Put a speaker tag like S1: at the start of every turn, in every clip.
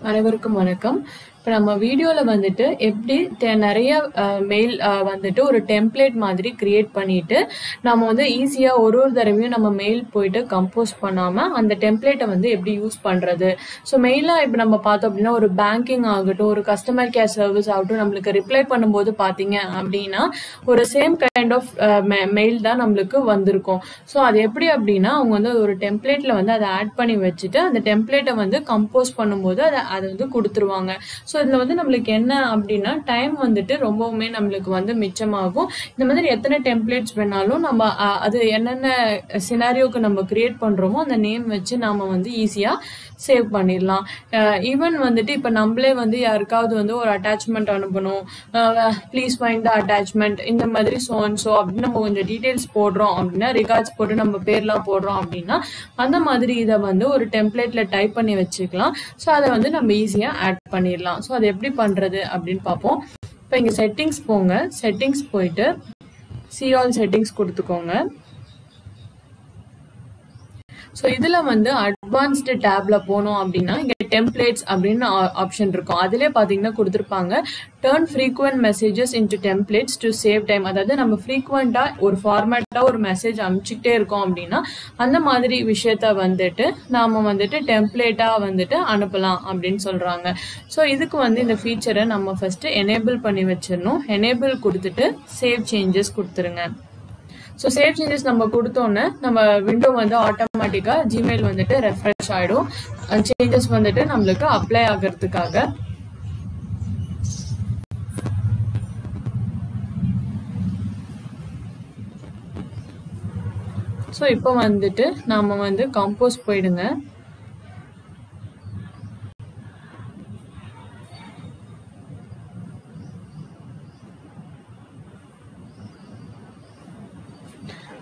S1: அனைவருக்கும் வணக்கம். இப்போ நம்ம வீடியோல வந்துட்டு எப்படி நிறைய மெயில் வந்துட்டு ஒரு டெம்ப்ளேட் மாதிரி கிரியேட் பண்ணிட்டு நம்ம வந்து ஈஸியா ஒரு தடவையும் நம்ம மெயில் போயிட்டு கம்போஸ் பண்ணாம அந்த டெம்ப்ளேட்டை வந்து எப்படி யூஸ் பண்றது. ஸோ மெயிலா இப்போ நம்ம பார்த்தோம் அப்படின்னா ஒரு பேங்கிங் ஆகட்டும், ஒரு கஸ்டமர் கேர் சர்வீஸ் ஆகட்டும், நம்மளுக்கு ரிப்ளை பண்ணும்போது பார்த்தீங்க அப்படின்னா ஒரு சேம் கைண்ட் ஆஃப் மெயில் தான் நம்மளுக்கு வந்திருக்கும். ஸோ அது எப்படி அப்படின்னா அவங்க வந்து ஒரு டெம்ப்ளேட்ல வந்து அதை ஆட் பண்ணி வச்சுட்டு அந்த டெம்ப்ளேட்டை வந்து கம்போஸ் பண்ணும்போது அதை வந்து கொடுத்துருவாங்க. ஸோ இதில் வந்து நம்மளுக்கு என்ன அப்படின்னா டைம் வந்துட்டு ரொம்பவுமே நம்மளுக்கு வந்து மிச்சமாகும். இந்த மாதிரி எத்தனை டெம்ப்ளேட்ஸ் வேணாலும் நம்ம அது என்னென்ன சினாரியோக்கு நம்ம கிரியேட் பண்ணுறோமோ அந்த நேம் வச்சு நாம வந்து ஈஸியாக சேவ் பண்ணிடலாம். ஈவன் வந்துட்டு இப்போ நம்மளே வந்து யாருக்காவது வந்து ஒரு அட்டாச்மெண்ட் அனுப்பணும், ப்ளீஸ் ஃபைண்ட் த அட்டாச்மெண்ட், இந்த மாதிரி ஸோ அப்படின்னு நம்ம கொஞ்சம் டீட்டெயில்ஸ் போடுறோம் அப்படின்னா, ரிகார்ட்ஸ் போட்டு நம்ம பேர்லாம் போடுறோம் அப்படின்னா அந்த மாதிரி இதை வந்து ஒரு டெம்ப்ளேட்ல டைப் பண்ணி வச்சுக்கலாம். ஸோ அதை வந்து நம்ம ஈஸியாக ஆட் பண்ணிடலாம். ஸோ அதை எப்படி பண்ணுறது அப்படின்னு பார்ப்போம். இப்போ இங்கே செட்டிங்ஸ் போங்க. செட்டிங்ஸ் போயிட்டு see all செட்டிங்ஸ் கொடுத்துக்கோங்க. ஸோ இதில் வந்து அட்வான்ஸ்டு டேப்ல போனோம் அப்படின்னா இங்கே டெம்ப்ளேட்ஸ் அப்படின்னு ஆப்ஷன் இருக்கும். அதிலே பார்த்தீங்கன்னா கொடுத்துருப்பாங்க turn frequent messages into templates to save time. அதாவது நம்ம ஃப்ரீக்வெண்ட்டாக ஒரு ஃபார்மேட்டாக ஒரு மெசேஜ் அனுப்பிச்சிக்கிட்டே இருக்கோம் அப்படின்னா அந்த மாதிரி விஷயத்த வந்துட்டு நாம் வந்துட்டு டெம்ப்ளேட்டாக வந்துட்டு அனுப்பலாம் அப்படின்னு சொல்கிறாங்க. ஸோ இதுக்கு வந்து இந்த ஃபீச்சரை நம்ம ஃபஸ்ட்டு எனேபிள் பண்ணி வச்சிடணும். எனேபிள் கொடுத்துட்டு சேவ் சேஞ்சஸ் கொடுத்துருங்க. ஸோ சேவ் சேஞ்சஸ் நம்ம கொடுத்தோன்னே நம்ம விண்டோ வந்து ஆட்டோமேட்டிக்காக ஜிமெயில் வந்துட்டு ரெஃப்ரெஷ் ஆகிடும். சேஞ்சஸ் வந்துட்டு நம்மளுக்கு அப்ளை ஆகிறதுக்காக. ஸோ இப்போ வந்துட்டு நாம வந்து கம்போஸ் போயிடுங்க.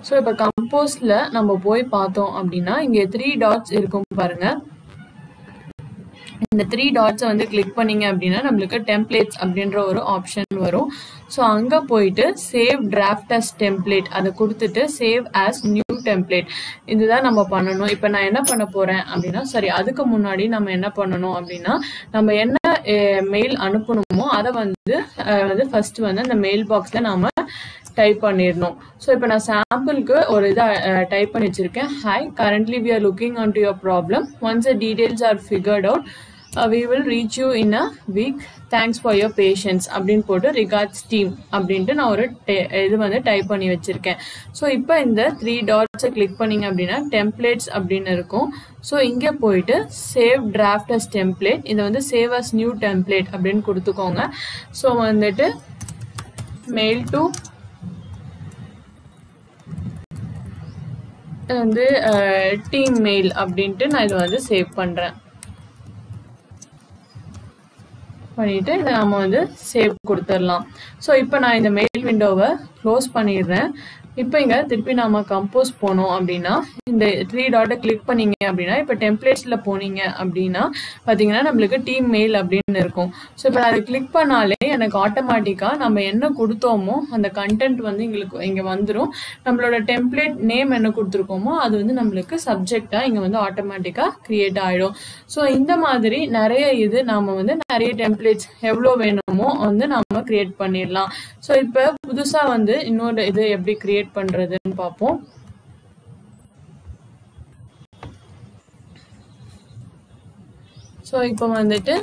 S1: ஸோ இப்போ கம்போஸ்ட்ல நம்ம போய் பார்த்தோம் அப்படின்னா இங்கே 3 டாட்ஸ் இருக்கும் பாருங்க. இந்த 3 டாட்ஸை வந்து கிளிக் பண்ணீங்க அப்படின்னா நம்மளுக்கு டெம்ப்ளேட்ஸ் அப்படின்ற ஒரு ஆப்ஷன் வரும். ஸோ அங்கே போயிட்டு சேவ் டிராஃப்ட் அஸ் டெம்ப்ளேட் அதை கொடுத்துட்டு சேவ் ஆஸ் நியூ டெம்ப்ளேட் இதுதான் நம்ம பண்ணணும். இப்போ நான் என்ன பண்ண போறேன் அப்படின்னா, சரி அதுக்கு முன்னாடி நம்ம என்ன பண்ணணும் அப்படின்னா நம்ம என்ன மெயில் அனுப்பணுமோ அதை வந்து ஃபர்ஸ்ட் வந்து அந்த மெயில் பாக்ஸ்ல நாம டைப் பண்ணிடணும். ஸோ இப்போ நான் சாம்பிளுக்கு ஒரு இதை டைப் பண்ணி வச்சிருக்கேன். Hi, currently we are looking on to your problem. Once the details are figured out we will reach you in a week. Thanks for your patience அப்படின்னு போட்டு ரிகார்ட்ஸ் டீம் அப்படின்ட்டு நான் ஒரு இது வந்து டைப் பண்ணி வச்சிருக்கேன். ஸோ இப்போ இந்த 3 டாட்ஸை கிளிக் பண்ணீங்க அப்படின்னா டெம்ப்ளேட்ஸ் அப்படின்னு இருக்கும். ஸோ இங்கே போயிட்டு சேவ் டிராஃப்ட் அஸ் டெம்ப்ளேட் இதை வந்து சேவ் அஸ் நியூ டெம்ப்ளேட் அப்படின்னு கொடுத்துக்கோங்க. ஸோ வந்துட்டு மெயில் டு வந்து டீம் மெயில் அப்படின்ட்டு நான் இதை வந்து சேவ் பண்ணுறேன். பண்ணிட்டு இதை நம்ம வந்து சேவ் கொடுத்துடலாம். ஸோ இப்போ நான் இந்த மெயில் விண்டோவை க்ளோஸ் பண்ணிடுறேன். இப்போ இங்கே திருப்பி நாம கம்போஸ் போனோம் அப்படின்னா இந்த 3 டாட்டை கிளிக் பண்ணீங்க அப்படின்னா இப்போ டெம்ப்ளேட்ஸில் போனீங்க அப்படின்னா பார்த்தீங்கன்னா நம்மளுக்கு டீம் மெயில் அப்படின்னு இருக்கும். ஸோ இப்போ அதை கிளிக் பண்ணாலே எனக்கு ஆட்டோமேட்டிக்காக நம்ம என்ன கொடுத்தோமோ அந்த கண்டென்ட் வந்து எங்களுக்கு இங்கே வந்துடும். நம்மளோட டெம்ப்ளேட் நேம் என்ன கொடுத்துருக்கோமோ அது வந்து நம்மளுக்கு சப்ஜெக்டாக இங்கே வந்து ஆட்டோமேட்டிக்காக கிரியேட் ஆகிடும். ஸோ இந்த மாதிரி நிறைய இது நாம் வந்து நிறைய டெம்ப்ளேட்ஸ் எவ்வளோ வேணுமோ வந்து நம்ம கிரியேட் பண்ணிடலாம். ஸோ இப்போ புதுசாக வந்து இன்னொரு இது எப்படி கிரியேட் பண்றதுன்னு பார்ப்போம். ஸோ இப்போ வந்துட்டு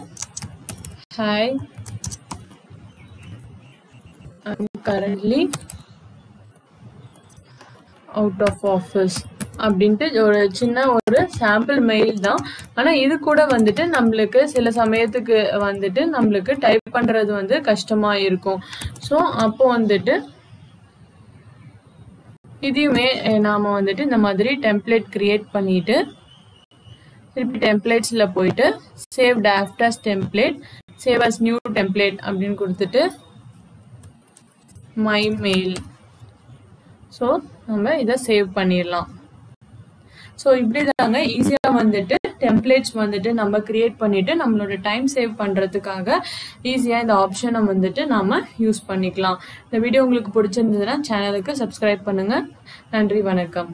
S1: hi, I'm currently out of office அப்படின்ட்டு ஒரு சின்ன ஒரு சாம்பிள் மெயில் தான். ஆனால் இது கூட வந்துட்டு நம்மளுக்கு சில சமயத்துக்கு வந்துட்டு நம்மளுக்கு டைப் பண்றது வந்து கஷ்டமா இருக்கும். ஸோ அப்போ வந்துட்டு இதையுமே நாம வந்துட்டு இந்த மாதிரி டெம்ப்ளேட் கிரியேட் பண்ணிட்டு திருப்பி டெம்ப்ளேட்ஸ்ல போயிட்டு save draft as template save as new template அப்படின்னு கொடுத்துட்டு மை மெயில். ஸோ நம்ம இதை சேவ் பண்ணிடலாம். ஸோ இப்படி தாங்க ஈஸியாக வந்துட்டு டெம்ப்ளேட்ஸ் வந்துட்டு நம்ம கிரியேட் பண்ணிட்டு நம்மளோட டைம் சேவ் பண்ணுறதுக்காக ஈஸியாக இந்த ஆப்ஷனை வந்துட்டு நாம யூஸ் பண்ணிக்கலாம். இந்த வீடியோ உங்களுக்கு பிடிச்சிருந்ததுன்னா சேனலுக்கு சப்ஸ்கிரைப் பண்ணுங்க. நன்றி, வணக்கம்.